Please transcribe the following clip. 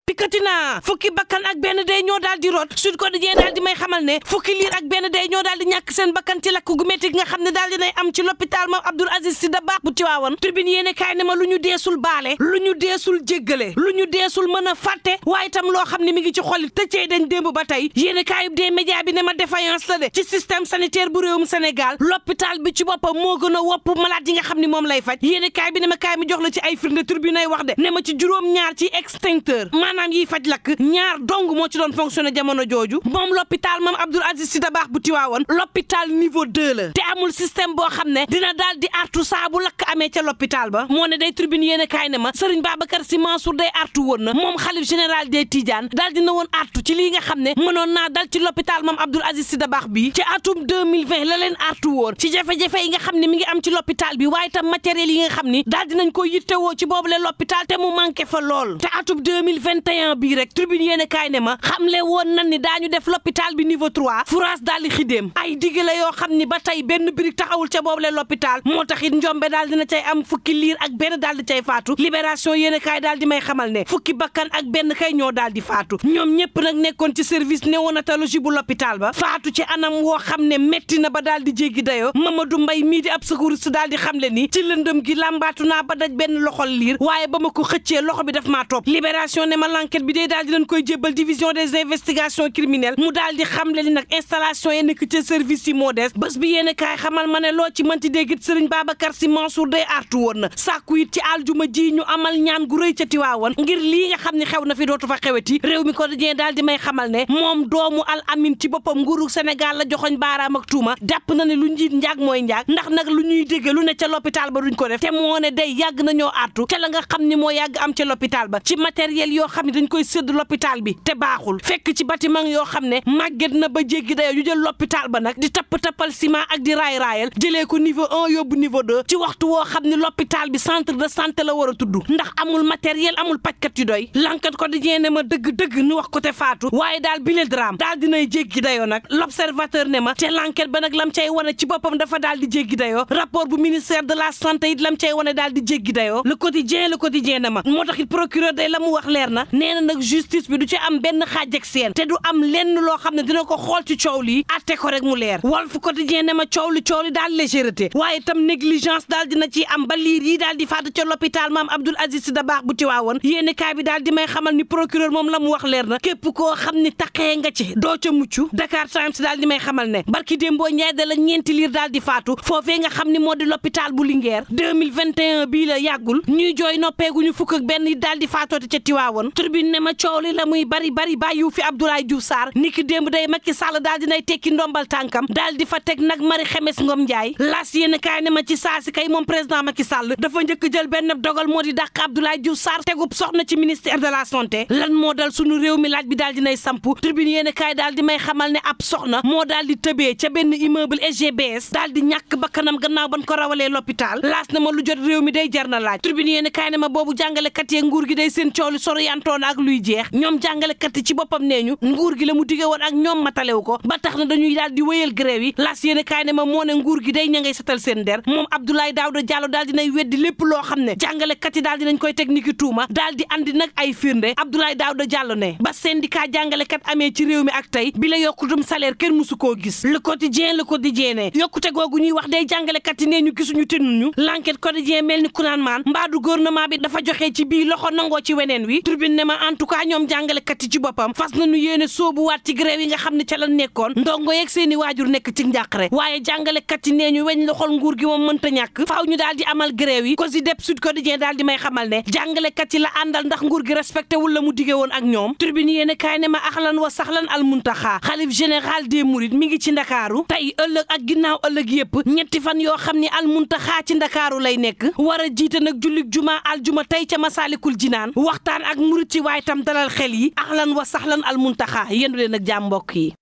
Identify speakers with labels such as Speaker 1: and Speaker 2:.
Speaker 1: dikkati naa fukki bakkan ak benn day ñoo daal di rot Sud Quotidien daal di may xamal ne fukki liir ak benn day ñoo daal di ñàkk seen bakkan ci lakk gu métti nga xam ne daal dinay am ci l'hôpital Mame Abdoul Aziz Sy Dabakh bu Tivaouane Tribune yéene kaay ne ma lu ñu deesul baale lu ñu deesul jéggale lu ñu deesul mën a fàtte waaye itam loo xam ne mi ngi ci xol tëccee dañ démb ba tey yéene kaayub des médias bi ne ma défaillance la de ci système sanitaire bu réewum Sénégal l'hôpital bi ci boppam moo gën a wopp malade yi nga xam ne moom lay faj yéene kaay bi ne ma kaay mi jox la ci ay firnde Tribune ay wax de ne ma ci juróom-ñaar ci extincteur maanaam yiy faj lakk ñaar dong moo ci doon fonctionné jamono jooju moom l'hôpital Mame Abdoul Aziz Sy Dabakh bu Tivaouane l'hôpital niveau 2 la te amul système boo xam ne dina daal di artu saa bu lakk amee ca l'hôpital ba moo ne day Tribune yéene kaay ne ma Serigne Babacar Sy Mansour day artu woon na moom xalif général des Tidianes daal dina woon artu ci lii nga xam ne mënoon naa dal ci l'hôpital Mame Abdoul Aziz Sy Dabakh bi ci atum 2020 la leen artu woon ci jafe-jafe yi nga xam ne mi ngi am ci l'hôpital bi waaye tam matériel yi nga xam ni daal dinañ ko yittewoo ci boobule l'hôpital te mu manqué fa lool te atum 2021 bii rek Tribune yéene kaay ne ma xamle woon nan ni daañu def l'hôpital bi niveau 3 France daal di xidéem ay digg la yoo xam ni ba tey benn birig taxawul ca boobule l'hôpital moo tax it njombe daal dina cay am fukki liir ak benn daal di cay faatu libération yéene kaay daal di may xamal ne fukki bakkan ak benn kay ñoo daal di faatu ñoom ñëpp nag nekkoon ci service néonatologie bu l'hôpital ba faatu ci anam woo xam ne metti na ba daal di jéggi dayoo Mamadou Mbaye mii di ab secouriste daal di xamle ni ci lëndëm gi làmbaatu naa ba daj benn loxol liir waaye ba ma ko xëccee loxo bi daf maa topp libération ne ma l'enquête bi day daal di leen koy jébbal division des investigations criminelles mu daal di xamle ni nag installation yi nekk ci service yi moo des bés bi yéen a kaay xamal ma ne loo ci mënti déggit Serigne Babacar Sy Mansour day artu woon na sàkku it ci aljuma ji ñu amal ñaan gu rëy ca Tiwaawan ngir lii nga xam ne xew na fi dootu fa xeweti réew mi quotidien daal di may xamal ne moom doomu Al Amin ci boppam nguuru Sénégal la joxoñ baaraam ak tuuma jàpp na ne lu njiit njaag mooy njaag ndax nag lu ñuy dégge lu ne ca l'hôpital ba duñ ko def te moo ne day yàgg nañoo artu ca la nga xam ni moo yàgg am ca l'hôpital ba ci matériel yoo xam ne dañ koy sédd l'hôpital bi te baaxul fekk ci bâtiment yoo xam ne màgget na ba jéggi dayo yu jël l'hôpital ba nag di tappal ciment ak di raayal jëlee ko niveau 1 yóbbu niveau 2 ci waxtu woo xam ne l'hôpital bi centre de santé la war a tudd ndax amul matériel amul pajkat yu doy l'enquête quotidien ne ma dëgg-dëgg ni wax ko te faatu waaye daal bile drame daal dinay jéggi dayoo nag l'observateur ne ma te l'enquête ba nag lam cay wane ci boppam dafa daal di jéggi dayoo rapport bu ministère de la santé it lam cay wane daal di jéggi dayoo le quotidien ne ma moo tax it procureur day la mu wax leer na nee na nag justice bi du ci am benn xaaj ak seen te du am lenn loo xam ne dina ko xool ci coow lii atte ko rek mu leer Walf Quotidien ne ma coow li daal légèreté waaye itam négligence daal dina ci am ba liir yi daal di faatu ca l'hôpital Mame Abdoul Aziz Sy Dabakh bu Tivaouane yéeni kaay bi daal di may xamal ni procureur moom la mu wax leer na képp koo xam ni taqee nga ci doo ca mucc Dakar Times daal di may xamal ne barki Dembo Ndiaye da la ñeenti liir daal di faatu foofee nga xam ni moo di l'hôpital bu Linguère 2021 bii la yàggul ñuy jooy noppeeguñu fukk ak benn daal di faatoote ca Tivaouane Tribune ne ma coow li la muy bari bàyyiwu fi Abdoulaye Diouf Sarr niki démb day Macky Sall daal dinay tekki ndombal tànkam daal di fa teg nag Marie Khemesse Ngom Ndiaye laas yéen kaay ne ma ci saasi kay moom président Macky Sall dafa njëkk jël benn dogal moo di dàq Abdoulaye Diouf Sarr tegub soxna ci ministère de la santé lan moo dal sunu réew mi laaj bi daal dinay sampu Tribune yéen kaay daal di may xamal ne ab soxna moo daal di tëbee ca benn immeuble SGBS daal di ñàkk bakkanam gannaaw ban ko rawalee l'hôpital laas na ma lu jot réew mi day jar na laaj Tribune yéen kaay ne ma boobu jàngalekat yi nguur gi day seen coow li soriyantoon ak luy jeex ñoom jàngalekat yi ci boppam nee ñu nguur gi la mu dige woon ak ñoom matalew ko ba tax na dañuy daal di wéyal grève yi laas yéen kaay ne ma moo ne nguur gi day ña ngay setal seen der moom Abdoulaye Daouda Diallo daal dinay weddi lépp loo xam ne jàngalekat yi daal dinañ koy technique tuuma daal di andi nag ay firnde Abdoulaye Daouda Diallo ne ba syndicat jàngalekat amee ci réew mi ak tey bi la yokkutum salaire kenn musu koo gis le quotidien ne yokkute googu ñuy wax day jàngalekat yi nee ñu gisuñu tinuñu l'enquête quotidien mel ni ku naan maan mbaadu gouvernement bi dafa joxe ci bii loxo nangoo ci weneen wi Tribune ne ma en tout cas ñoom jàngalekat yi ci boppam fas nañu yéene soobuwaat ci grève yi nga xam ne ca la nekkoon ndongo yeeg seeni waajur nekk ci njàqare waaye jàngalekat yi nee ñu weñ loxol nguur gi moom mënta ñàkk faaw ñu daal di amal grève yi ko si dep Sud Quotidien daal di may xamal ne jàngalekat yi la àndal ndax nguur gi respecté wul la mu dige woon ak ñoom Tribune yéene kaay ne ma axlan wa saxlan al muntaxa xalif général des mourides mi ngi ci ndakaaru tey ëllëg ak ginnaaw ëllëg yëpp ñetti fan yoo xam ni al muntaxa ci ndakaaru lay nekk war a jiite nag jullik juma aljuma tey ca Masaalikul Jinaan waxtaan ak murit ci waaye tam dalal xel yi axlan wa saxlan al muntaxa yendu leen ak jàmm mbokk yi